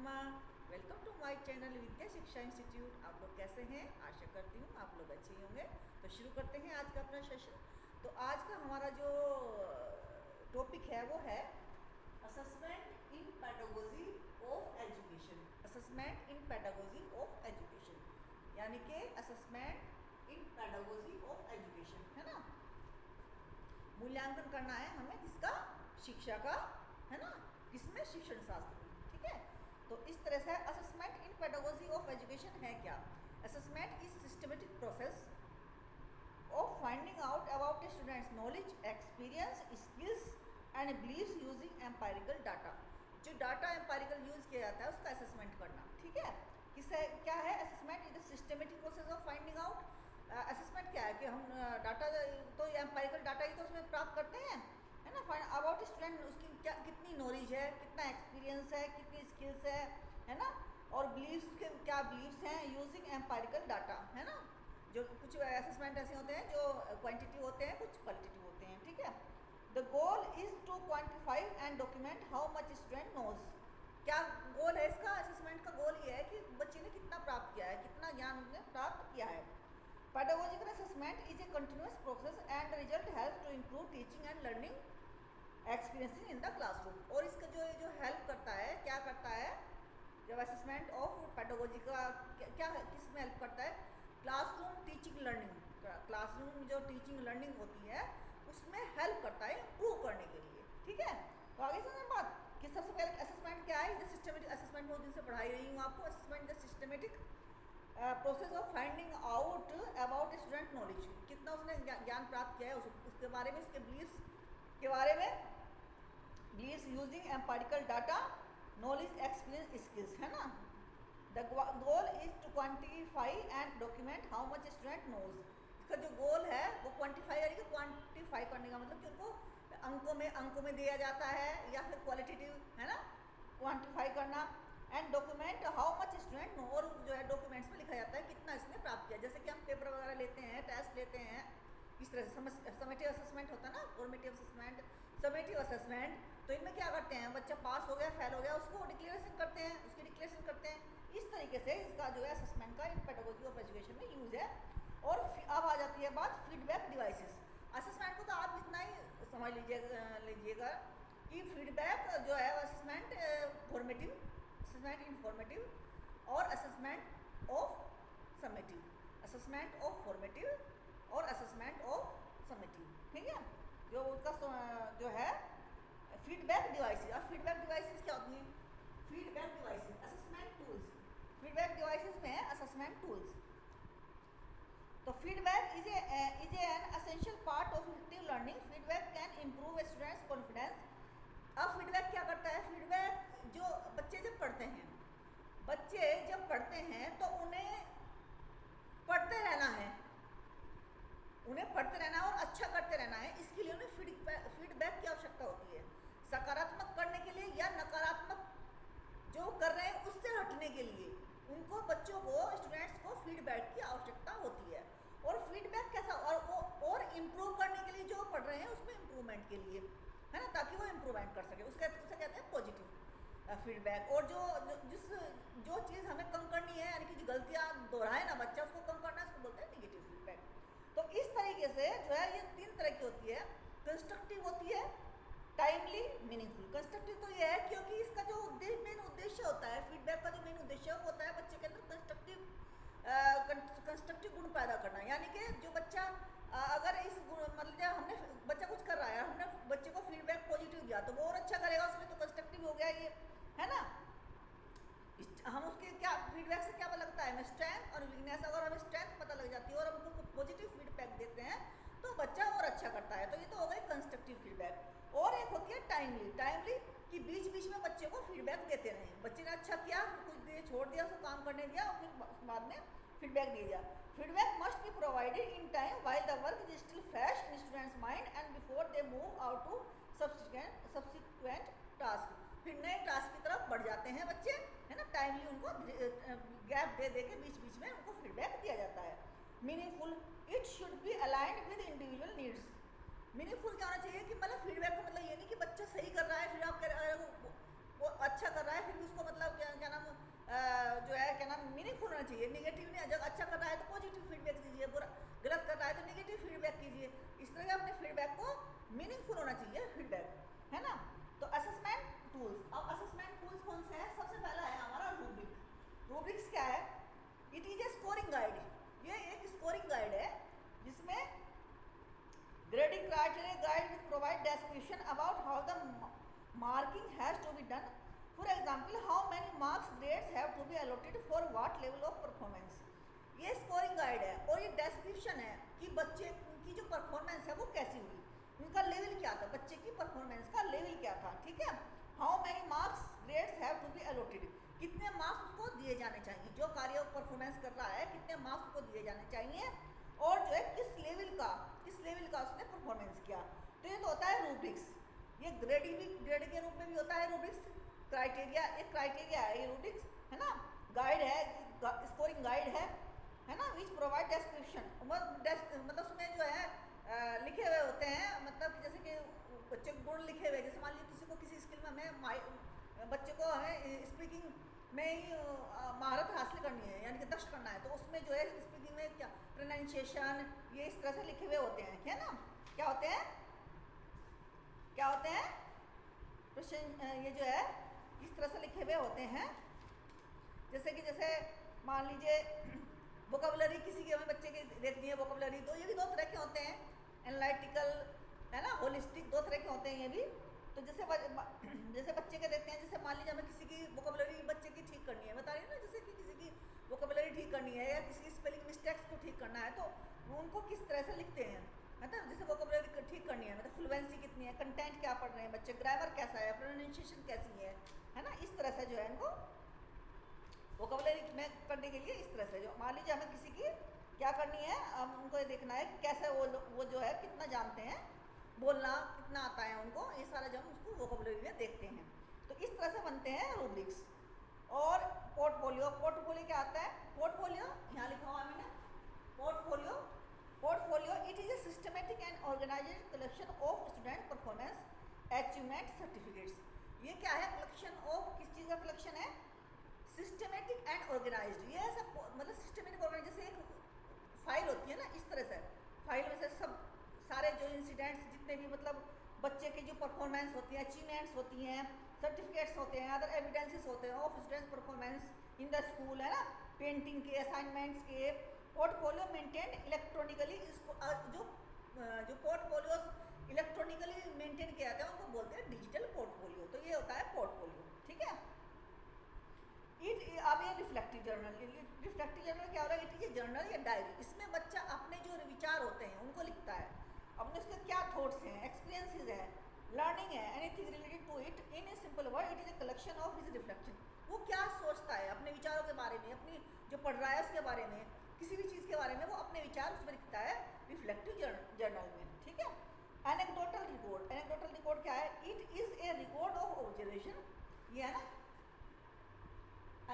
Welcome to my channel विद्या शिक्षा institute. आप लोग कैसे हैं? आशा करती हूँ आप लोग अच्छे ही होंगे। तो शुरू करते हैं आज का अपना सेशन। तो आज का हमारा जो टॉपिक है वो है assessment in pedagogy of education. Assessment in pedagogy of education, यानी कि assessment in pedagogy of education, है ना। मूल्यांकन करना है हमें किसका? शिक्षा का, है ना। किसमें? शिक्षण शास्त्र में, ठीक है। तो इस तरह से assessment in pedagogy of education है क्या? Assessment is systematic process of finding out about a students knowledge, experience, skills and believes using empirical data. जो डाटा एम्पायरिकल यूज किया जाता है उसका असेसमेंट करना, ठीक है। किससे क्या है? Assessment is the systematic process of finding out. Assessment क्या है कि हम डाटा तो एम्पायरिकल डाटा ही तो उसमें प्राप्त करते हैं, है ना। फाइंड अबाउट स्टूडेंट, उसकी क्या कितनी नॉलेज है, कितना एक्सपीरियंस है, कितनी स्किल्स है ना। और बिलीव्स के क्या बिलीव्स हैं यूजिंग एम्पायरिकल डाटा, है ना। जो कुछ असेसमेंट ऐसे होते हैं जो क्वांटिटी होते हैं, कुछ क्वालिटेटिव होते हैं, ठीक है। The goal is to quantify and document how much student knows. क्या गोल है इसका? असेसमेंट का गोल ये है कि बच्चे ने कितना प्राप्त किया है, कितना ज्ञान उसने प्राप्त किया है। Pedagogical assessment is a continuous process and result has to improve teaching and learning experiencing in the classroom. और इसका जो हेल्प करता है, क्या करता है जब असेसमेंट ऑफ पेडागोजी का क्या किस में हेल्प करता है? क्लासरूम टीचिंग लर्निंग, क्लासरूम जो टीचिंग लर्निंग होती है उसमें हेल्प करता है इम्प्रूव करने के लिए, ठीक है। तो आगे समझ बात कि सबसे पहले असेसमेंट क्या है? सिस्टमेटिक असेसमेंट बहुत दिन से पढ़ाई रही हूँ आपको। Assessment the systematic process of finding out about student knowledge, कितना उसने ज्ञान प्राप्त किया है उसके बारे में, उसके बिलीव्स के बारे में, believes using empirical data, knowledge, experience, skills, है ना। The goal is to quantify and document how much student knows. इसका जो गोल है वो क्वान्टिफाई, यानी कि क्वान्टिफाई करने का मतलब कि उनको अंकों में दिया जाता है या फिर क्वालिटेटिव, है ना, क्वान्टिफाई करना। And document how much student know, और जो है डॉक्यूमेंट्स में लिखा जाता है कितना इसने प्राप्त किया। जैसे कि हम पेपर वगैरह लेते हैं, टेस्ट लेते हैं, इस तरह से समेटिव असेसमेंट होता है ना, फॉर्मेटिव असेसमेंट, समेटिव असेसमेंट। तो इनमें क्या करते हैं? बच्चा पास हो गया, फेल हो गया, उसको डिक्लेरेशन करते हैं, उसकी डिक्लेरेशन करते हैं। इस तरीके से इसका जो है असेसमेंट का इन पेडागोजी ऑफ एजुकेशन में यूज है। और अब आ जाती है बात फीडबैक डिवाइसेस। असेसमेंट को तो आप इतना ही समझ लीजिएगा कि फीडबैक जो है असेसमेंट फॉर्मेटिव, असेसमेंट इनफॉर्मेटिव और assessment of summative, assessment of formative और असेसमेंट ऑफ समेटिव, ठीक है। जो उसका जो है फीडबैक डिवाइसेस। और फीडबैक डिवाइसेस क्या होती हैं? Feedback devices assessment tools. Feedback devices में है असेसमेंट टूल्स। तो feedback is an essential part of effective learning. Feedback can improve students confidence. अब फीडबैक क्या करता है? फीडबैक जो बच्चे जब पढ़ते हैं तो उन्हें पढ़ते रहना है, उन्हें पढ़ते रहना है और अच्छा करते रहना है। इसके लिए उन्हें फीडबैक की आवश्यकता होती है, सकारात्मक करने के लिए या नकारात्मक जो कर रहे हैं उससे हटने के लिए उनको, बच्चों को, स्टूडेंट्स को फीडबैक की आवश्यकता होती है। और फीडबैक कैसा? और इम्प्रूव करने के लिए, जो पढ़ रहे हैं उसमें इम्प्रूवमेंट के लिए, है ना, ताकि वो इम्प्रूवमेंट कर सके, उसे कहते हैं पॉजिटिव फीडबैक। और जो चीज़ हमें कम करनी है, यानी कि जो गलतियाँ दोहराए ना बच्चा, उसको कम करना है, उसको बोलते हैं नेगेटिव फीडबैक। तो इस तरीके से जो है ये 3 तरह की होती है। कंस्ट्रक्टिव होती है, टाइमली, मीनिंगफुल। कंस्ट्रक्टिव तो ये है क्योंकि इसका जो मेन उद्देश्य होता है, फीडबैक का जो मेन उद्देश्य होता है बच्चे के अंदर कंस्ट्रक्टिव गुण पैदा करना। यानी कि जो बच्चा अगर इस गुण, मतलब हमने बच्चा कुछ कर रहा है, हमने बच्चे को फीडबैक पॉजिटिव दिया तो वो और अच्छा करेगा, उसमें तो कंस्ट्रक्टिव हो गया ये, है ना। हम उसके क्या फीडबैक से क्या पता लगता है? हमें स्ट्रेंथ और वीकनेस। अगर हमें स्ट्रेंथ पता लग जाती है और हम उनको पॉजिटिव फीडबैक देते हैं तो बच्चा और अच्छा करता है। तो ये तो हो गई कंस्ट्रक्टिव फीडबैक। और एक होती है टाइमली। टाइमली कि बीच बीच में बच्चे को फीडबैक देते रहें। बच्चे ने अच्छा किया, कुछ देर छोड़ दिया, उसको काम करने दिया और फिर बाद में फीडबैक दिया। Feedback must be provided in time while the work is still fresh in students mind and before they move out to subsequent task. फिर नए टास्क की तरफ बढ़ जाते हैं बच्चे, है ना। टाइमली उनको गैप दे के बीच बीच में उनको फीडबैक दिया जाता है। Meaningful, it should be aligned with individual needs. Meaningful क्या होना चाहिए कि मतलब फीडबैक का मतलब ये नहीं कि बच्चा सही कर रहा है फिर आप कह रहे वो अच्छा कर रहा है फिर भी उसको मतलब क्या क्या नाम जो है क्या नाम मीनिंगफुल होना चाहिए। निगेटिव नहीं, जब अच्छा कर रहा है तो पॉजिटिव फीडबैक दीजिए, बुरा गलत कर रहा है तो निगेटिव फीडबैक कीजिए। इस तरह अपने फीडबैक को मीनिंगफुल होना चाहिए फीडबैक, है ना। तो असेसमेंट टूल्स, अब असेसमेंट टूल्स कौन से हैं? सबसे पहला है हमारा रूब्रिक। रूब्रिक्स क्या है? It is a scoring guide, ये एक स्कोरिंग गाइड है जिसमें grading criteria guide with provide description about how the marking has to be done. For example, how many marks grades have to be allotted for what level of performance. ये scoring guide है और ये description है कि बच्चे की जो performance है वो कैसी हुई, उनका लेवल क्या था, बच्चे की परफॉर्मेंस का लेवल क्या था, ठीक है। How many marks grades have to be allotted, कितने मार्क्स उसको दिए जाने चाहिए, जो कार्य परफॉर्मेंस कर रहा है कितने मार्क्स उसको दिए जाने चाहिए, और जो है किस लेवल का उसने परफॉर्मेंस किया। तो ये तो होता है रूब्रिक्स। ये ग्रेड के रूप में भी होता है रूब्रिक्स। क्राइटेरिया, एक क्राइटेरिया है ये रूब्रिक्स, है ना। गाइड है, स्कोरिंग गाइड है ना, विच प्रोवाइड डेस्क्रिप्शन, मतलब उसमें जो है लिखे हुए होते हैं, मतलब जैसे कि बच्चे को गुण लिखे हुए, जैसे मान लीजिए किसी को किसी स्किल में हमें बच्चे को हमें स्पीकिंग में ही महारत हासिल करनी है, यानी कि दक्ष करना है, तो उसमें जो है स्पीकिंग में क्या प्रोनाउंसिएशन ये इस तरह से लिखे हुए होते हैं, है ना। क्या होते हैं ये जो है इस तरह से लिखे हुए होते हैं। जैसे मान लीजिए वोकैबुलरी किसी की हमें बच्चे की देखनी है वोकैबुलरी, तो ये भी दो तरह के होते हैं, एनालिटिकल है ना, होलिस्टिक, दो तरह के होते हैं ये भी। तो जैसे बच्चे के देखते हैं, जैसे मान लीजिए हमें किसी की वोकैबुलरी बच्चे की ठीक करनी है, बता रही ना, जैसे कि किसी की वोकैबुलरी ठीक करनी है या किसी स्पेलिंग मिस्टेक्स को ठीक करना है, तो उनको किस तरह से लिखते हैं, है ना। जैसे वोकैबुलरी ठीक करनी है, मतलब फ्लुएंसी कितनी है, कंटेंट क्या पढ़ रहे हैं बच्चे, ग्रामर कैसा है, प्रोनाउंसिएशन कैसी है ना, इस तरह से जो है इनको वोकैबुलरी में करने के लिए इस तरह से, जो मान लीजिए हमें किसी की क्या करनी है, हम उनको ये देखना है कि कैसे वो जो है कितना जानते हैं, बोलना कितना आता है उनको, ये सारा जब हम उसको वोकैबुलरी में देखते हैं। तो इस तरह से बनते हैं रूब्रिक्स। और पोर्टफोलियो क्या आता है? पोर्टफोलियो यहाँ लिखा हुआ है मैंने, portfolio it is a systematic and organised collection of student performance achievement certificates. ये क्या है? कलेक्शन ऑफ, किस चीज़ का कलेक्शन है? Systematic and organised. ये ऐसा मतलब सिस्टमेटिक ऑर्गेनाइज, जैसे एक फाइल होती है ना, इस तरह से फाइल में से सब सारे जो इंसिडेंट्स जितने भी मतलब बच्चे की जो परफॉर्मेंस होती है, अचीवमेंट्स होती हैं, सर्टिफिकेट्स होते हैं, अदर एविडेंसेस होते हैं of students performance in the school, है ना, पेंटिंग के, असाइनमेंट्स के। पोर्टफोलियो मेंटेन इलेक्ट्रॉनिकली, इसको जो पोर्टफोलियोज इलेक्ट्रॉनिकली मेंटेन किया जाता है उनको बोलते हैं डिजिटल पोर्टफोलियो। तो ये होता है पोर्टफोलियो, ठीक है। अब ये रिफ्लेक्टिव जर्नल क्या हो रहा है? इट इज ए जर्नल या डायरी, इसमें बच्चा अपने जो विचार होते हैं उनको लिखता है, अपने उसके क्या थॉट्स हैं, एक्सपीरियंसेस है, लर्निंग है, anything related to it. In a simple word it is a collection of his reflection. वो क्या सोचता है अपने विचारों के बारे में, अपनी जो पढ़ रहा है उसके बारे में, किसी भी चीज़ के बारे में वो अपने विचार उसमें लिखता है रिफ्लेक्टिव जर्नल में, ठीक है। एनेक्डोटल रिकॉर्ड क्या है? It is A record of observation, ये है ना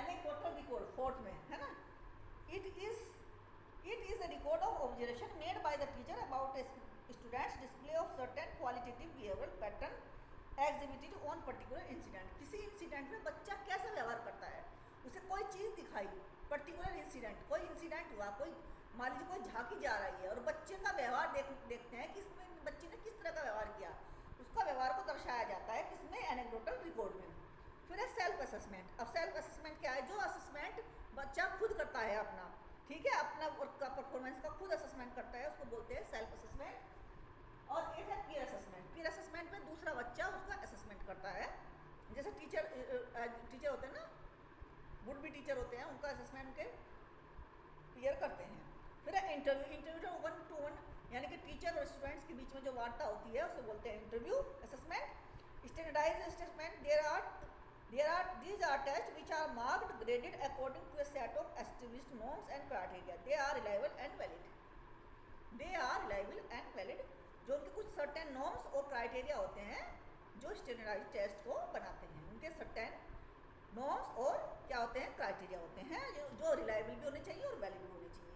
एनेक्डोटल रिकॉर्ड, फोर्थ में है ना। It is a record of observation made by the teacher about a student's display of certain qualitative behavioral pattern exhibited on particular incident। किसी incident में बच्चा कैसा व्यवहार करता है, उसे कोई चीज़ दिखाई, पर्टिकुलर इंसिडेंट, कोई इंसिडेंट हुआ, कोई मान लीजिए कोई झांकी जा रही है और बच्चे का व्यवहार देखते हैं कि इसमें बच्चे ने किस तरह का व्यवहार किया, उसका व्यवहार को दर्शाया जाता है किसमें? एनेक्डोटल रिकॉर्ड में। फिर है सेल्फ असेसमेंट। अब सेल्फ असेसमेंट क्या है? जो असेसमेंट बच्चा खुद करता है अपना, ठीक है, अपना वर्क का परफॉर्मेंस का खुद असेसमेंट करता है, उसको बोलते हैं सेल्फ असेसमेंट। और एक है पीयर असेसमेंट। पीयर असेसमेंट में दूसरा बच्चा उसका असेसमेंट करता है, जैसे टीचर होते हैं ना, वुड बी टीचर होते हैं, उनका असेसमेंट के पीयर करते हैं। फिर है इंटरव्यू 1 to 1, यानी कि टीचर और स्टूडेंट्स के बीच में जो वार्ता होती है उसे बोलते हैं interview assessment. Standardised assessment, these are tests which are marked, graded according to a set of established norms and criteria. They are reliable and valid. जो उनके कुछ सर्टेन नॉर्म्स और क्राइटेरिया होते हैं जो स्टैंडर्डाइज्ड टेस्ट को बनाते हैं, उनके सर्टेन नॉर्म्स और क्या होते हैं? क्राइटेरिया होते हैं जो रिलायबल भी होने चाहिए और वैलिड भी होने चाहिए।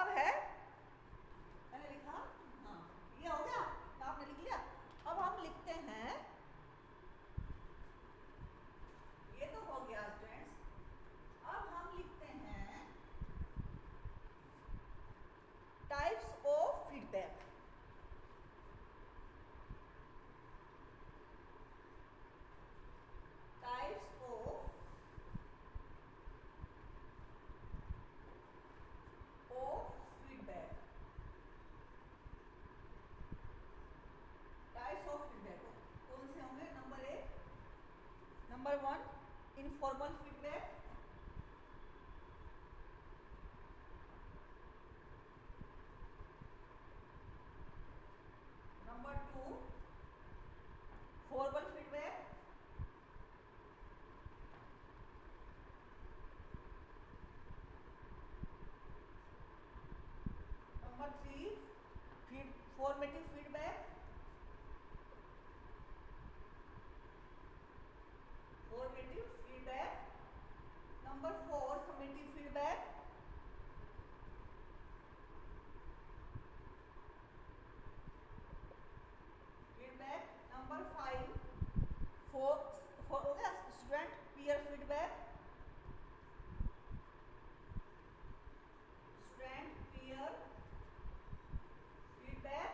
अब है, मैंने लिखा, हाँ ये हो गया, आपने लिख लिया। अब हम लिखते हैं informal feedback, number 2 formal feedback, number 3 formative feedback, formative feedback, number 4 summative feedback, feedback, number 5 four हो गया student peer feedback, student peer feedback,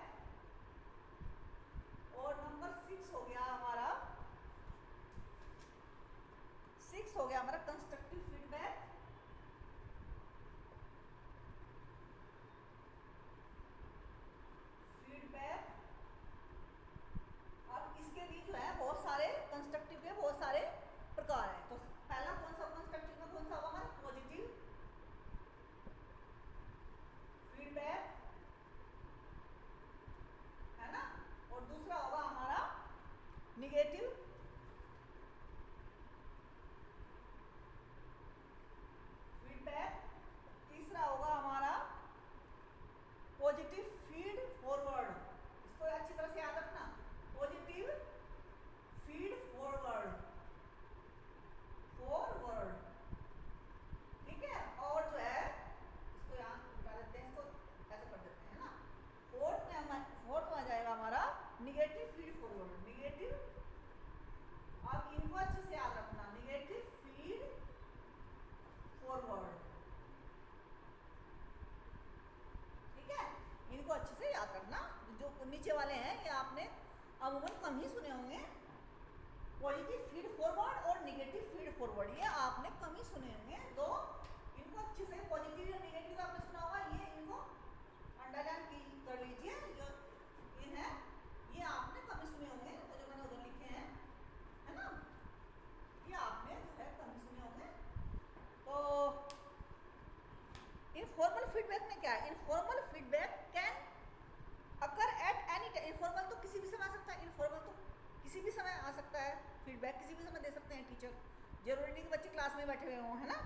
और नंबर 6 हो गया हमारा, 6 हो गया हमारा कंस्ट्रक्टिव फीडबैक, फीडबैक। अब इसके भी जो है बहुत सारे कंस्ट्रक्टिव के बहुत सारे प्रकार हैं। तो पहला कौन सा कंस्ट्रक्टिव में कौन सा होगा हमारा पॉजिटिव फीडबैक, है ना, और दूसरा होगा हमारा निगेटिव फीडबैक, तीसरा होगा हमारा पॉजिटिव फीड फॉरवर्ड। इसको अच्छी तरह से याद रखना, पॉजिटिव फीड फॉरवर्ड, फॉरवर्ड, ठीक है। और जो है इसको यहाँ मिटा देते हैं, इसको ऐसे कर देते हैं, है ना। फोर्थ में आ जाएगा हमारा निगेटिव फीड फॉरवर्ड, निगेटिव, अब इनको अच्छे से याद रखना, निगेटिव फीड फॉरवर्ड, ठीक है। इनको अच्छे से याद रखना। जो नीचे वाले हैं ये आपने अमूमन कम ही सुने होंगे, पॉजिटिव फीड फॉरवर्ड और निगेटिव फीड फॉरवर्ड, ये आपने कम ही सुने होंगे। दो इनको अच्छे से, पॉजिटिव और निगेटिव आपने सुना होगा, ये इनको अंडरलाइन कर लीजिए। जो ये है ये आपने कम ही सुने होंगे, और जो मैंने उधर लिखे हैं, है ना, ये आपने जो है कम ही सुने होंगे। तो इनफॉर्मल फीडबैक में क्या है, informal feedback can occur at any time. Informal तो किसी भी समय आ सकता है, इनफॉर्मल तो किसी भी समय आ सकता है, फीडबैक किसी भी समय दे सकते हैं टीचर, जरूरी नहीं कि बच्चे क्लास में बैठे हुए हों, है ना।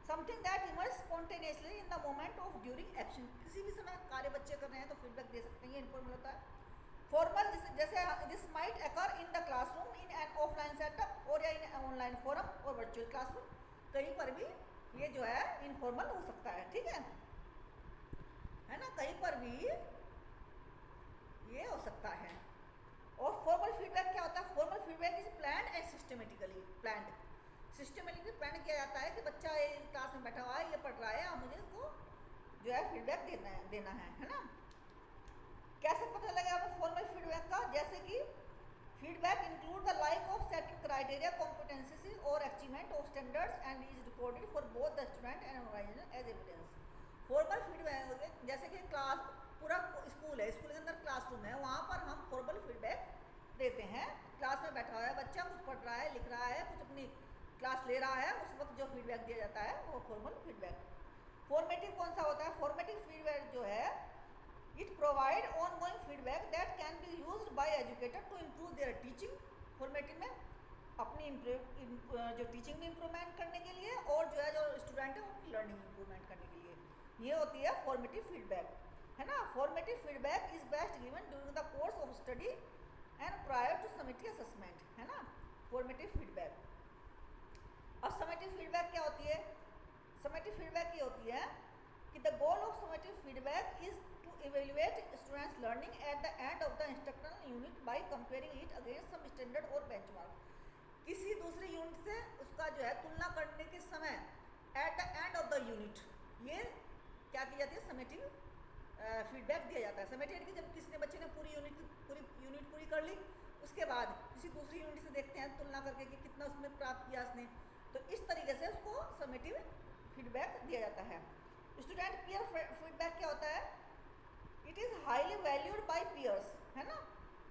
Something that emerge spontaneously in the moment of during action, किसी भी समय कार्य बच्चे कर रहे हैं तो फीडबैक दे सकते हैं, ये इनफॉर्मल होता है। फॉर्मल जैसे this might occur in the classroom in an offline setup और या इन ऑनलाइन फोरम और वर्चुअल क्लासरूम, कहीं पर भी ये जो है इनफॉर्मल हो सकता है, ठीक है ना, कहीं पर भी ये हो सकता है। और फॉर्मल फीडबैक क्या होता है, formal feedback is planned and systematically planned, systematically plan किया जाता है कि बच्चा क्लास में बैठा हुआ है, ये पढ़ रहा है, अब मुझे इसको जो है फीडबैक देना है ना। कैसे पता लगा हमें फॉर्मल फीडबैक का, जैसे कि feedback include the like of setting criteria competencies और achievement of standards and is recorded for both the student and organisation as evidence. Formal feedback जैसे कि क्लास पूरा स्कूल है, स्कूल के अंदर क्लासरूम है, वहाँ पर हम फॉर्मल फीडबैक देते हैं। क्लास में बैठा हुआ है बच्चा, कुछ पढ़ रहा है, लिख रहा है, कुछ अपनी क्लास ले रहा है, उस वक्त जो फीडबैक दिया जाता है वो फॉर्मल फीडबैक। फॉर्मेटिव कौन सा होता है, फॉर्मेटिव फीडबैक जो है it provide ongoing feedback that can be used by educator to improve their teaching. Formative में अपनी जो टीचिंग में इम्प्रूवमेंट करने के लिए, और जो है जो स्टूडेंट है वो अपनी लर्निंग इम्प्रूवमेंट करने के लिए, ये होती है फॉर्मेटिव फीडबैक, है ना। Formative feedback is best given during the course of study and prior to summative assessment, है ना, फॉर्मेटिव फीडबैक। अब समेटिव फीडबैक क्या होती है, समेटिव फीडबैक ये होती है कि the goal of summative feedback is to evaluate students learning at the end of the instructional unit by comparing it against some standard और बेंचमार्क। किसी दूसरे यूनिट से उसका जो है तुलना करने के समय eight the end of the unit, ये क्या की जाती है, समेटिव फीडबैक दिया जाता है। समेटिव कि जब किसी ने बच्चे ने पूरी यूनिट पूरी कर ली, उसके बाद किसी दूसरी यूनिट से देखते हैं तुलना करके कि कितना उसमें प्राप्त किया उसने, तो इस तरीके से उसको समेटिव फीडबैक दिया जाता है। स्टूडेंट पीयर फीडबैक क्या होता है, it is highly valued by peers, है ना,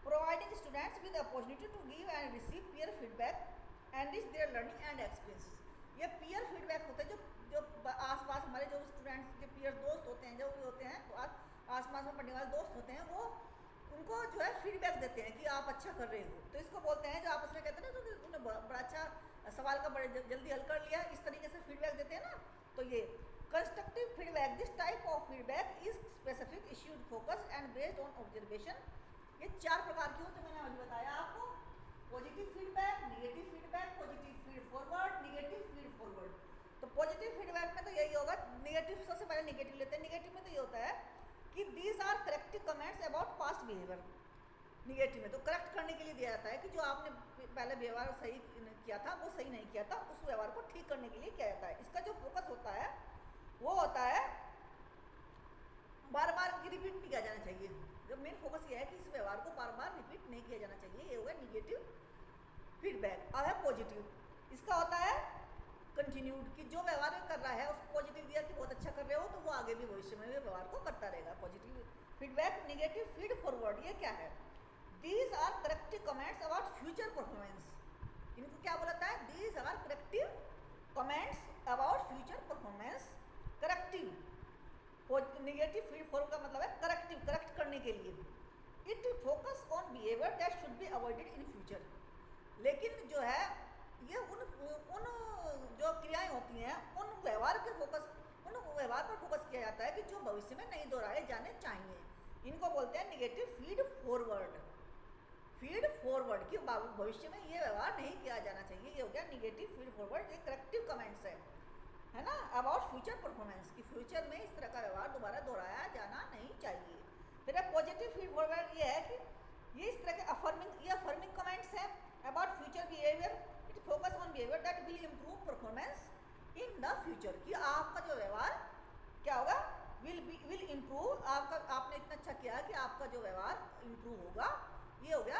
providing students with opportunity to give and receive peer feedback enrich their learning and experiences. ये पीयर फीडबैक होते हैं, जो आसपास हमारे जो स्टूडेंट्स के पीयर दोस्त होते हैं, जो भी होते हैं, तो आसपास में पढ़ने वाले दोस्त होते हैं, वो उनको जो है फीडबैक देते हैं कि आप अच्छा कर रहे हो। तो इसको बोलते हैं, जो आपस में कहते हैं ना, तो तुमने बड़ा अच्छा सवाल का बड़े जल्दी हल कर लिया, इस तरीके से फीडबैक देते हैं ना। तो ये constructive feedback, this type of feedback is specific, issued, focus and based on observation. ये 4 प्रकार की होते हैं, मैंने अभी बताया आपको। Positive feedback, negative feedback, positive feed forward, negative feed forward. तो पॉजिटिव फीडबैक में तो यही होगा, नेगेटिव सबसे पहले नेगेटिव लेते हैं। नेगेटिव में तो ये होता है कि these are corrective comments about past behaviour. Negative में तो करेक्ट करने के लिए दिया जाता है कि जो आपने पहले व्यवहार सही किया था, वो सही नहीं किया था, उस व्यवहार को ठीक करने के लिए किया जाता है। इसका जो फोकस होता है वो होता है बार बार रिपीट नहीं किया जाना चाहिए। जब मेन फोकस ये है कि इस व्यवहार को बार बार रिपीट नहीं किया जाना चाहिए, ये होगा निगेटिव फीडबैक। अब है पॉजिटिव, इसका होता है कंटिन्यूड, कि जो व्यवहार कर रहा है उसको पॉजिटिव दिया कि बहुत अच्छा कर रहे हो, तो वो आगे भी भविष्य में भी व्यवहार को करता रहेगा। Positive feedback. Negative feed forward, ये क्या है? These are corrective comments about future performance. इनको क्या बोलता है? These are corrective comments about future performance. Corrective, negative feed forward का मतलब है करेक्टिव, करेक्ट करने के लिए। It focus on behaviour that should be avoided in future. लेकिन जो है ये उन जो क्रियाएं होती हैं, उन व्यवहार के फोकस, उन व्यवहार पर फोकस किया जाता है कि जो भविष्य में नहीं दोहराए जाने चाहिए। इनको बोलते हैं negative feed forward. Feed forward कि भविष्य में ये व्यवहार नहीं किया जाना चाहिए, ये हो गया नेगेटिव फीड फॉरवर्ड। ये करेक्टिव कमेंट्स है ना, अबाउट फ्यूचर परफॉर्मेंस, कि फ्यूचर में इस तरह का व्यवहार दोबारा दोहराया जाना नहीं चाहिए। फिर पॉजिटिव फीड फॉरवर्ड ये है कि ये इस तरह के अफर्मिंग, ये अफर्मिंग कमेंट्स है about future behaviour. It focus on behaviour that will improve performance in the future, कि आपका जो व्यवहार क्या होगा? विल इंप्रूव, आपका आपने इतना अच्छा किया कि आपका जो व्यवहार इंप्रूव होगा। ये हो गया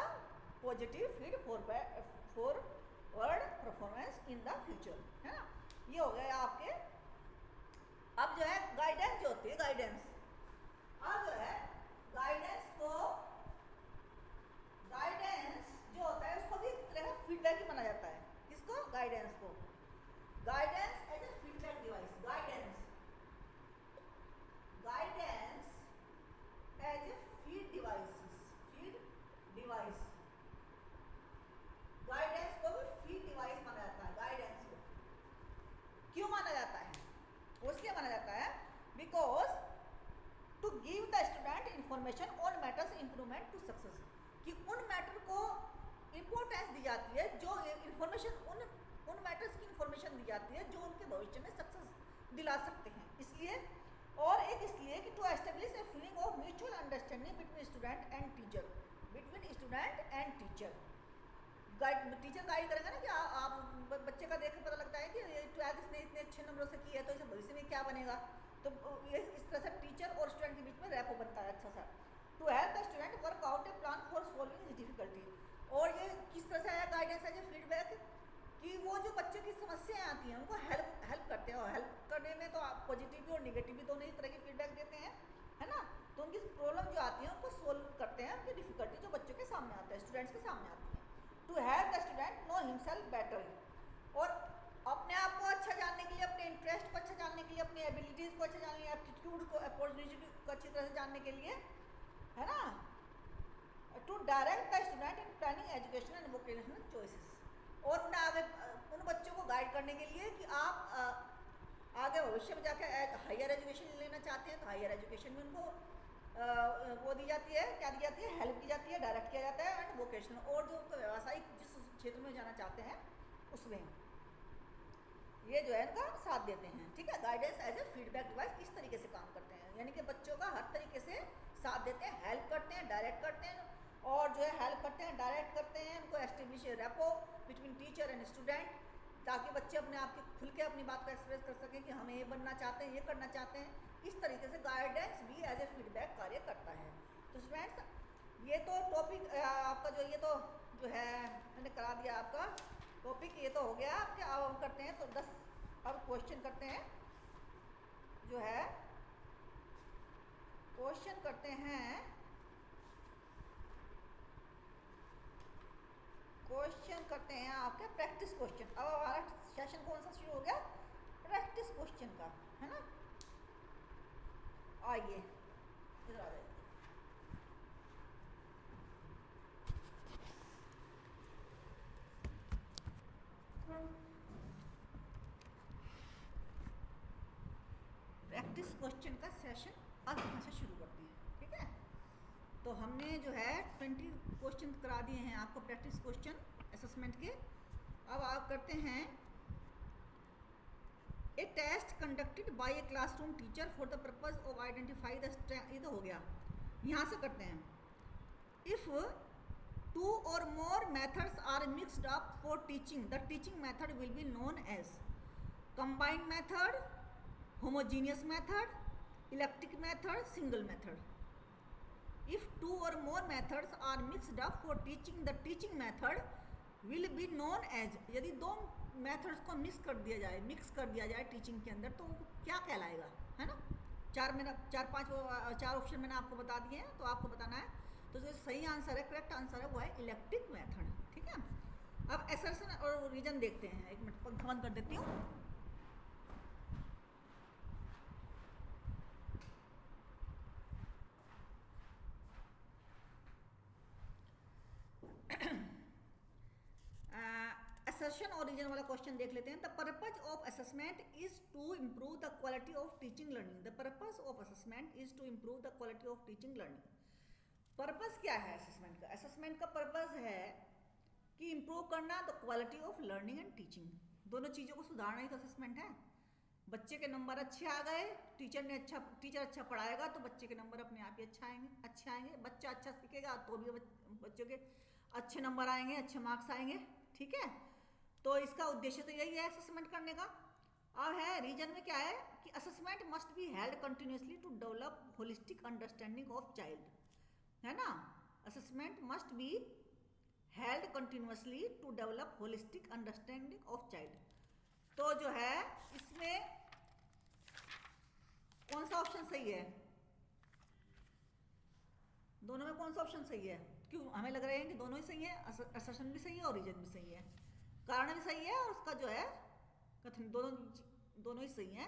positive feed forward performance in the future, है ना। ये हो गया आपके। अब जो है गाइडेंस जो होती है, गाइडेंस, अब जो है गाइडेंस को, गाइडेंस जो होता है उसको भी एक तरह का फीडबैक ही माना जाता है। किसको? गाइडेंस को। Guidance as a feedback device. Guidance, guidance as a feed device, feed device. Guidance को भी फीड डिवाइस माना जाता है। गाइडेंस को क्यों माना जाता है? उसलिए माना जाता है because to give the student information on matters improvement to success, कि उन मैटर को इंपॉर्टेंस दी जाती है, जो इंफॉर्मेशन उन मैटर्स की इंफॉर्मेशन दी जाती है जो उनके भविष्य में सक्सेस दिला सकते हैं। इसलिए, और एक इसलिए कि to establish a feeling of mutual understanding between student and teacher, between student and teacher. Teacher guide करेंगे ना कि आप बच्चे का देख कर पता लगता है कि 12th इसने इतने अच्छे नंबरों से किया है, तो इसे भविष्य में क्या बनेगा। तो ये इस तरह से टीचर और स्टूडेंट के बीच में रैपो बनता है अच्छा सा। To help the student work out a plan for solving his difficulty. और ये किस तरह से आया गाइडेंस एज ए फीडबैक, कि वो जो बच्चे की समस्याएं आती हैं उनको हेल्प करते हैं। और हेल्प करने में तो आप पॉजिटिव भी और निगेटिव भी दोनों ही तरह की फीडबैक देते हैं, है ना। तो उनकी प्रॉब्लम जो आती है उनको सोल्व करते हैं, उनकी डिफिकल्टी जो बच्चों के सामने आते हैं, स्टूडेंट्स के सामने आती है। To help the student know himself better, और अपने आप को अच्छा जानने के लिए, अपने इंटरेस्ट को अच्छा जानने के लिए, अपनी एबिलिटीज़ को अच्छा जानने के लिए, एप्टीट्यूड को, अपॉर्चुनिटी को अच्छी तरह से जानने के लिए, है ना। To direct the student in planning education and vocational choices, और उन्हें आगे उन बच्चों को गाइड करने के लिए कि आप आगे भविष्य में जाकर हायर एजुकेशन लेना चाहते हैं, तो हायर एजुकेशन में उनको वो दी जाती है, क्या दी जाती है? हेल्प की जाती है, डायरेक्ट किया जाता है। एंड वोकेशनल, और जो व्यावसायिक जिस क्षेत्र में जाना चाहते हैं उसमें ये जो है इनका साथ देते हैं, ठीक है। Guidance as a feedback device इस तरीके से काम करते हैं, यानी कि बच्चों का हर तरीके से साथ देते हैं, हेल्प करते हैं, डायरेक्ट करते हैं, और जो है हेल्प करते हैं, डायरेक्ट करते हैं। उनको establish repo between teacher and student, ताकि बच्चे अपने आप के खुल के अपनी बात को एक्सप्रेस कर सकें कि हम ये बनना चाहते हैं, ये करना चाहते हैं। इस तरीके से गाइडेंस भी एज ए फीडबैक कार्य करता है। तो स्टूडेंट्स, ये तो टॉपिक आपका जो है मैंने करा दिया आपका टॉपिक, ये तो हो गया आपके। अब हम करते हैं तो 10 अब क्वेश्चन करते हैं, जो है क्वेश्चन करते हैं करते हैं आपके प्रैक्टिस क्वेश्चन। अब हमारा सेशन कौन सा शुरू हो गया? प्रैक्टिस क्वेश्चन का, है ना। आइए इधर आ जाइए। प्रैक्टिस क्वेश्चन का सेशन अब यहाँ से शुरू करते हैं, ठीक है। तो हमने जो है 20 क्वेश्चन करा दिए हैं आपको प्रैक्टिस क्वेश्चन असेसमेंट के। अब आप करते हैं a test conducted by a classroom teacher for the purpose of identify the strength. ये तो हो गया। यहाँ से करते हैं if 2 or more methods are mixed up for teaching, the teaching method will be known as combined method, homogeneous method, elliptic method, single method. If 2 or more methods are mixed up for teaching, the teaching method will be known as। यदि दो methods को mix कर दिया जाए teaching के अंदर, तो क्या कहलाएगा, है ना। चार पांच ऑप्शन मैंने आपको बता दिए हैं, तो आपको बताना है। तो जो सही आंसर है, करेक्ट आंसर है, वो है इलेक्ट्रिक मेथड, ठीक है। अब असर्शन और रीजन देखते हैं। एक मिनट पंखा बंद कर देती हूँ। असर्शन और रीजन वाला क्वेश्चन देख लेते हैं। The purpose of assessment is to improve the quality of teaching learning. The purpose of assessment is to improve the quality of teaching learning. Purpose क्या है असेसमेंट का? असेसमेंट का पर्पस है कि इम्प्रूव करना the quality of learning and teaching. दोनों चीज़ों को सुधारना ही तो असेसमेंट है। बच्चे के नंबर अच्छे आ गए, टीचर अच्छा पढ़ाएगा तो बच्चे के नंबर अपने आप ही अच्छे आएंगे। बच्चा अच्छा सीखेगा तो भी बच्चों के अच्छे नंबर आएंगे, अच्छे मार्क्स आएंगे, ठीक है। तो इसका उद्देश्य तो यही है असेसमेंट करने का। अब है रीजन में क्या है कि assessment must be held continuously to develop holistic understanding of child, है ना। Assessment must be held continuously to develop holistic understanding of child. तो जो है इसमें कौन सा ऑप्शन सही है? दोनों में कौन सा ऑप्शन सही है? क्यों हमें लग रहे हैं कि दोनों ही सही है, असर्शन भी सही है और रीजन भी सही है, कारण भी सही है, और उसका जो है कथन दोनों ही सही है।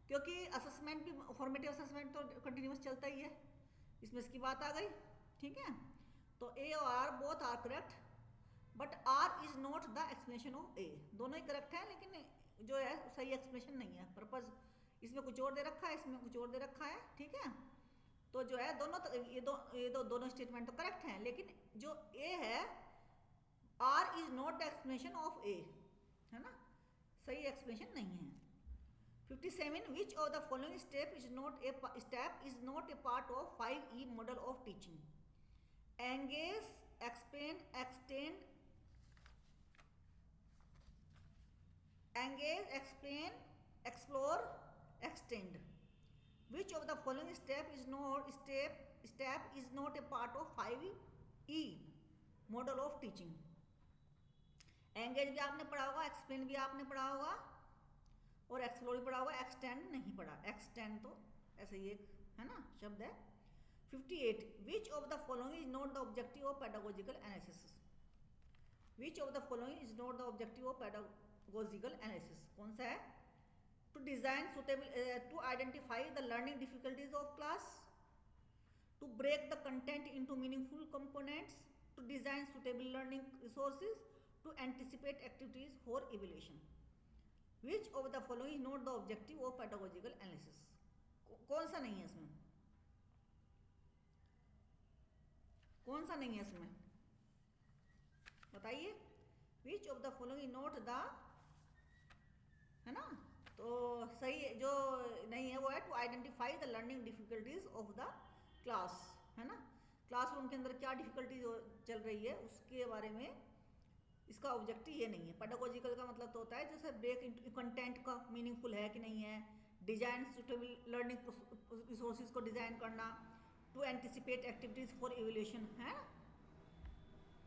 क्योंकि असेसमेंट भी, फॉर्मेटिव असेसमेंट तो कंटिन्यूस चलता ही है, इसमें इसकी बात आ गई, ठीक है। तो ए और R both R correct, but R is not the explanation of A. दोनों ही करेक्ट है, लेकिन जो है सही एक्सप्लेनेशन नहीं है। पर्पज इसमें कुछ और दे रखा है, इसमें कुछ और दे रखा है, ठीक है। तो जो है दोनों स्टेटमेंट तो करेक्ट हैं, लेकिन जो ए है R is not the explanation of A, है ना, सही एक्सप्लेनेशन नहीं है। 57 which of the following step is not a part of 5E model of teaching? Engage, explain, extend, explore, extend. Which of the following step is not a part of 5E model of teaching? Engage भी आपने पढ़ा होगा, explain भी आपने पढ़ा होगा, और explore भी पढ़ा होगा। एक्सटेंड नहीं पढ़ा। एक्सटेंड तो ऐसे ही एक है ना शब्द है। 58 विच of the following is not the objective of pedagogical analysis? Which of the following is not the objective of pedagogical analysis? कौन सा है? To design suitable, to identify the learning difficulties of class, to break the content into meaningful components, to design suitable learning resources, to anticipate activities for evaluation. Which of the following is not the objective of pedagogical analysis? कौन सा नहीं है इसमें? कौन सा नहीं है इसमें बताइए? Which of the following is not the, है ना। तो सही जो नहीं है वो है to identify the learning difficulties of the class, है ना। क्लासरूम के अंदर क्या डिफिकल्टीज चल रही है उसके बारे में इसका ऑब्जेक्टिव ये नहीं है। पेडागोजिकल का मतलब तो होता है जैसे ब्रेक कंटेंट का मीनिंगफुल है कि नहीं है, डिजाइन सुटेबल लर्निंग रिसोर्सेज को डिजाइन करना, to anticipate activities for evolution, है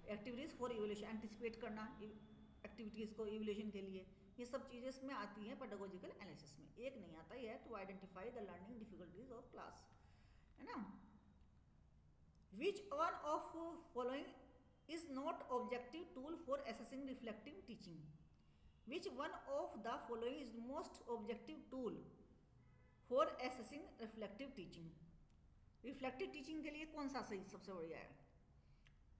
एक्टिविटीज फॉर इवोल्यूशन, एंटिसिपेट करना एक्टिविटीज को इवोल्यूशन के लिए। ये सब चीज़ें इसमें आती हैं पेडागोजिकल एनालिसिस में। एक नहीं आता ये है to identify the learning difficulties of class, है ना। Which one of following is not objective tool for assessing reflective teaching. Which one of the following is the most objective tool for assessing reflective teaching? Reflective teaching के लिए कौन सा सही सबसे बढ़िया है?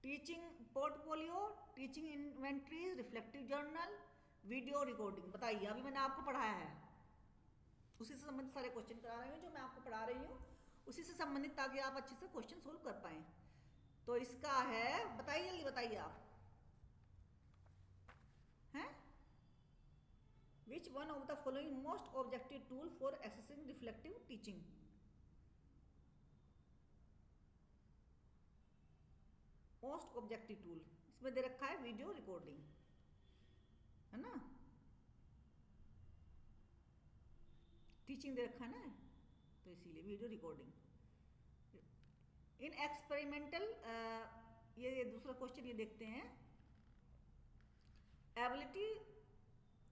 Teaching portfolio, teaching inventories, reflective journal, video recording. बताइए, अभी मैंने आपको पढ़ाया है, उसी से संबंधित सारे क्वेश्चन करा रही हूँ जो मैं आपको पढ़ा रही हूँ, उसी से संबंधित, ताकि आप अच्छे से क्वेश्चन सोल्व कर पाए। तो इसका है, बताइए जल्दी बताइए आप, हैं? विच one of the following most objective tool for assessing reflective teaching? Most objective tool इसमें दे रखा है वीडियो रिकॉर्डिंग, है ना? टीचिंग दे रखा है ना, तो इसीलिए वीडियो रिकॉर्डिंग। इन एक्सपेरिमेंटल, ये दूसरा क्वेश्चन ये देखते हैं। Ability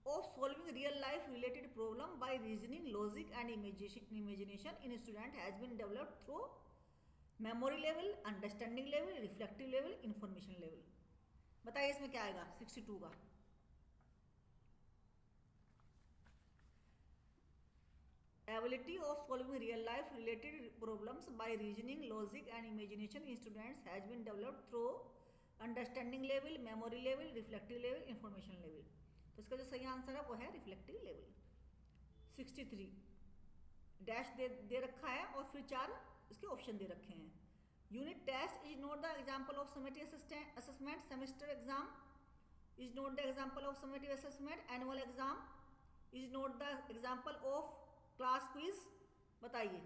of solving real life related problem by reasoning, logic and imagination in student has been developed through memory level, understanding level, reflective level, information level. बताइए इसमें क्या आएगा 62 का? Ability of solving real life related problems by reasoning, logic and imagination in students has been developed through understanding level, memory level, reflective level, information level। तो इसका जो सही answer है वो है रिफ्लेक्टिव लेवल। 63 डैश दे रखा है और फिर 4 इसके ऑप्शन दे रखे हैं। Unit test is not the example of summative assessment, semester exam is not the example of summative assessment, annual exam is not the example of class quiz. बताइए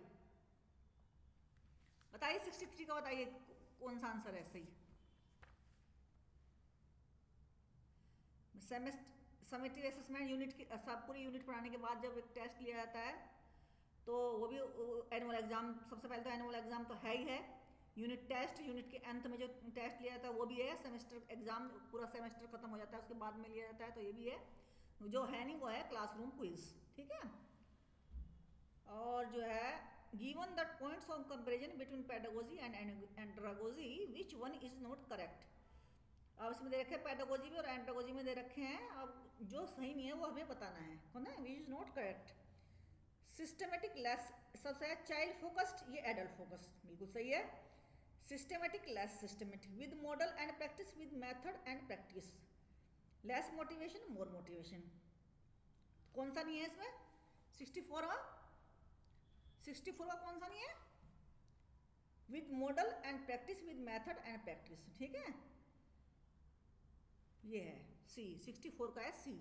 बताइए 63 का बताइए कौन सा आंसर है सही? समेटिव असेसमेंट यूनिट की सब पूरी यूनिट पढ़ाने के बाद जब एक टेस्ट लिया जाता है तो वो भी एनुअल एग्जाम, सबसे पहले तो एनुअल एग्जाम तो है ही है। यूनिट टेस्ट, यूनिट के अंत में जो टेस्ट लिया जाता है वो भी है। सेमेस्टर एग्जाम पूरा सेमेस्टर खत्म हो जाता है उसके बाद में लिया जाता है, तो ये भी है। जो है नहीं वो है क्लासरूम क्विज, ठीक है। और जो है given the points of comparison between pedagogy and andragogy, which one is not correct? अब इसमें दे रखे हैं पेडागोजी में और एंड्रागोजी में दे रखे हैं। अब जो सही नहीं है वो हमें बताना है, कौन है? विच is not correct. Systematic less सबसे है, चाइल्ड फोकस्ड, ये एडल्ट फोकस्ड, बिल्कुल सही है। Systematic less systematic, with model and practice, with method and practice, less motivation more motivation. कौन सा नहीं है इसमें? 64 का कौन सा नहीं है? With model and practice, with method and practice, ठीक है, ये है सी। 64 का है सी,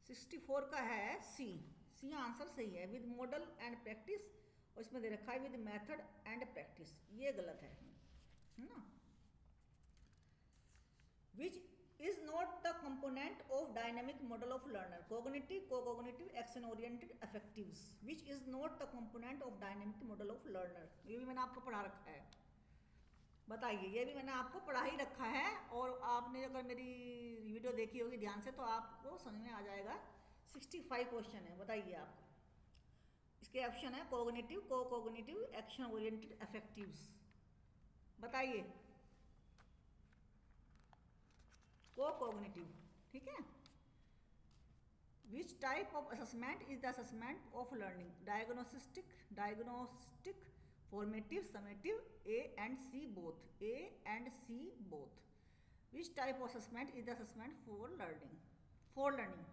64 का है सी। सी आंसर सही है, विद मॉडल एंड प्रैक्टिस, और इसमें दे रखा है विद मेथड एंड प्रैक्टिस, ये गलत है ना। Which is not the component of dynamic model of learner? Cognitive, co-cognitive, action oriented, affectives. Which is not the component of dynamic model of learner? ये भी मैंने आपको पढ़ा रखा है, बताइए। ये भी मैंने आपको पढ़ा ही रखा है, और आपने अगर मेरी वीडियो देखी होगी ध्यान से तो आपको समझ में आ जाएगा। 65 क्वेश्चन है, बताइए आप। इसके ऑप्शन है cognitive, co-cognitive, action oriented, affectives. बताइए को-कोग्निटिव, ठीक है। Which type of assessment is the assessment of learning? Diagnostic, formative, summative, A and C both, A and C both. Which type of assessment is the assessment for learning?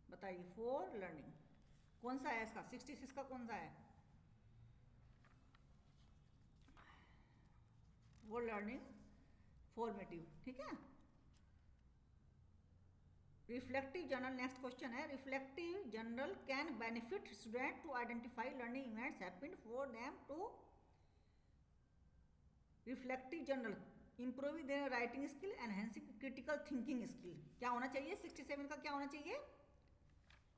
बताइए for learning कौन सा है इसका? 66 का कौन सा है? For learning formative, ठीक है। रिफ्लेक्टिव जर्नल, नेक्स्ट क्वेश्चन है। Reflective journal can benefit student to identify learning events happened for them to. Reflective journal improving their writing skill, enhancing critical thinking skill. क्या होना चाहिए? 67 का क्या होना चाहिए?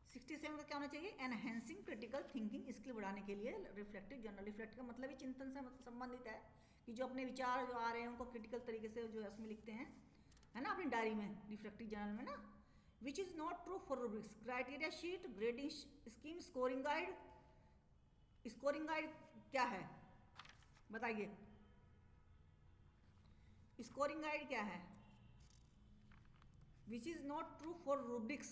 67 का क्या होना चाहिए? एनहेंसिंग क्रिटिकल थिंकिंग स्किल बढ़ाने के लिए रिफ्लेक्टिव जर्नल। रिफ्लेक्ट का मतलब ही चिंतन से संबंधित है कि जो अपने विचार जो आ रहे हैं उनको क्रिटिकल तरीके से जो है उसमें लिखते हैं, है ना, अपनी डायरी में, रिफ्लेक्टिव जर्नल में ना। Which is not true for rubrics? Criteria sheet, grading scheme, scoring guide. Scoring guide क्या है बताइए। स्कोरिंग गाइड क्या है? विच is not true for rubrics,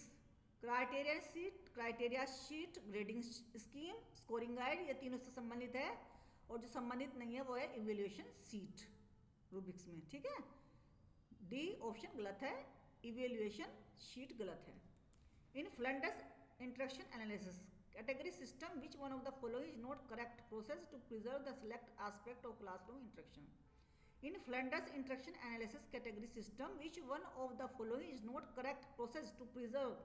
criteria sheet, grading scheme, scoring guide, ये तीनों से संबंधित है। और जो संबंधित नहीं है वो है इवेल्युएशन सीट रूब्रिक्स में, ठीक है। डी ऑप्शन गलत है, इवेल्युएशन शीट गलत है। In Flanders interaction analysis category system which one of the following is not correct process to preserve the select aspect of classroom interaction. In Flinders Interaction Analysis Category System, which one of the following is not correct process to preserve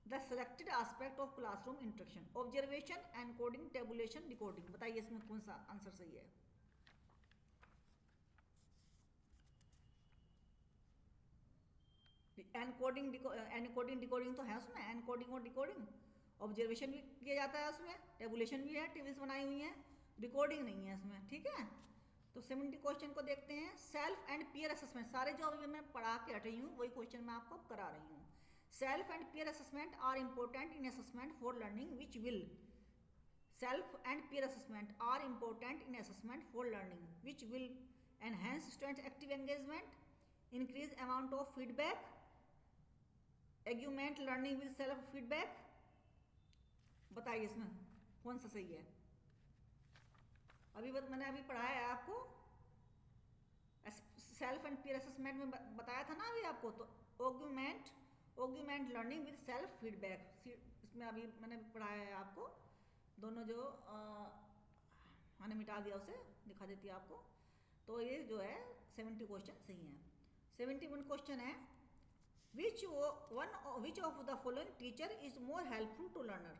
the selected aspect of classroom interaction? Observation, encoding, tabulation, decoding. बताइए इसमें कौन सा answer सही है? Encoding decoding तो है उसमें, encoding और डिकोडिंग। ऑब्जर्वेशन भी किया जाता है उसमें, टेबुलेशन भी है, टेबल्स बनाई हुई हैं, रिकॉर्डिंग नहीं है इसमें, ठीक है। तो 70 क्वेश्चन को देखते हैं। सेल्फ एंड पीयर असेसमेंट, सारे जो अभी मैं पढ़ा के हट रही हूँ वही क्वेश्चन मैं आपको करा रही हूँ। Self and peer assessment are important in assessment for learning which will, self and peer assessment are important in assessment for learning which will enhance student active engagement, increase amount of feedback, augment learning with self feedback. बताइए इसमें कौन सा सही है? मैंने अभी पढ़ाया है आपको, सेल्फ एंड पीयर असेसमेंट में बताया था ना अभी आपको। तो augment learning with self feedback, इसमें अभी मैंने पढ़ाया है आपको। दोनों जो मैंने मिटा दिया उसे दिखा देती है आपको। तो ये जो है 70 क्वेश्चन सही हैं। 71 क्वेश्चन है, which of the following teacher is more helpful to learner,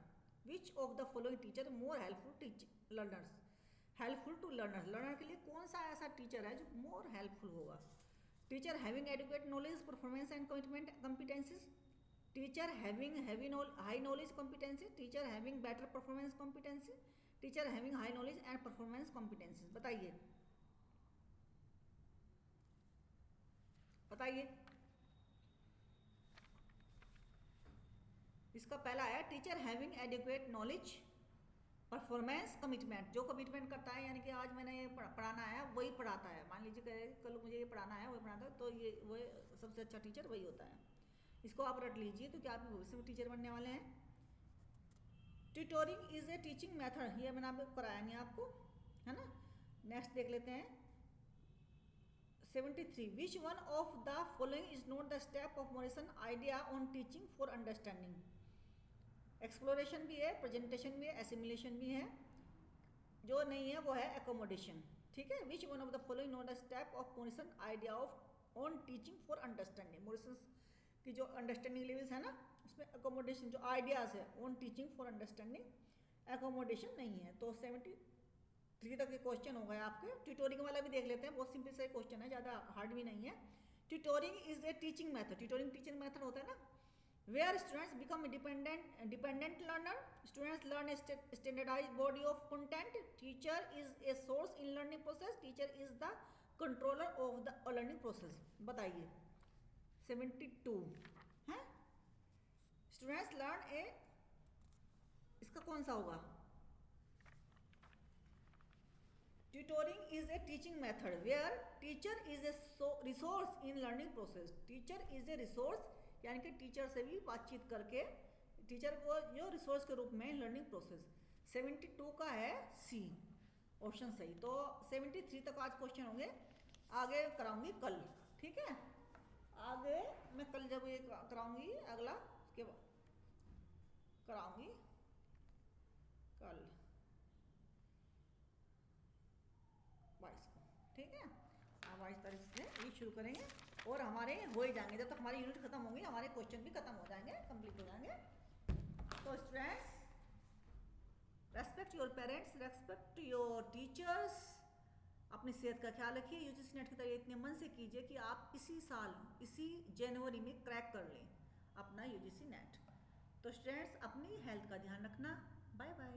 which of the following teacher more helpful learners, helpful to learner, learner के लिए कौन सा ऐसा टीचर है जो मोर हेल्पफुल होगा? Teacher having adequate knowledge performance and commitment competencies, teacher having high knowledge competency, teacher having better performance competency, teacher having high knowledge and performance competencies. बताइए बताइए। इसका पहला है teacher having adequate knowledge performance commitment, जो commitment करता है, यानी कि आज मैंने ये पढ़ाना है वही पढ़ाता है। मान लीजिए कल मुझे ये पढ़ाना है वही पढ़ाता है, तो ये वही सबसे अच्छा टीचर वही होता है। इसको आप रट लीजिए तो क्या आप भविष्य में टीचर बनने वाले हैं। Tutoring is a teaching method, ये मैंने आपको कराया नहीं आपको, है ना। नेक्स्ट देख लेते हैं 73, विच one of the following is not the step of Morrison idea on teaching for understanding. Exploration भी है, प्रेजेंटेशन भी है, एसिमुलेशन भी है। जो नहीं है वो है एकोमोडेशन, ठीक है। विच one of the following not the step of Morrison idea of on teaching for understanding. Morrison की जो अंडरस्टैंडिंग लेवल्स है ना, उसमें एकोमोडेशन जो आइडियाज है on teaching for understanding, accommodation नहीं है। तो 73 तक के क्वेश्चन हो गए आपके। ट्यूटोरिंग वाला भी देख लेते हैं, बहुत सिंपल सा क्वेश्चन है, ज़्यादा हार्ड भी नहीं है। Tutoring is a teaching method, tutoring teaching method होता है ना, where students become dependent learner, students learn a standardized body of content, teacher is a source in learning process, teacher is the controller of the learning process। बताइए 72 है, students learn a, इसका कौन सा होगा? Tutoring is a teaching method where teacher is a resource in learning process, teacher is a resource, यानी कि teacher से भी बातचीत करके टीचर को जो रिसोर्स के रूप में लर्निंग प्रोसेस। 72 का है सी ऑप्शन सही। तो 73 तक आज क्वेश्चन होंगे, आगे कराऊंगी कल, ठीक है। आगे मैं कल जब ये कराऊंगी अगला, उसके बाद कराऊंगी कल 22 को, ठीक है। 22 तारीख से ये शुरू करेंगे और हमारे हो ही जाएंगे, जब तक हमारी यूनिट खत्म होंगी हमारे क्वेश्चन भी खत्म हो जाएंगे, कंप्लीट हो जाएंगे। तो students, respect your parents, respect your teachers, अपनी सेहत का ख्याल रखिए। यूजीसी नेट की तैयारी इतने मन से कीजिए कि आप इसी साल इसी जनवरी में क्रैक कर लें अपना यूजीसी नेट। तो स्टूडेंट्स, अपनी हेल्थ का ध्यान रखना। Bye bye.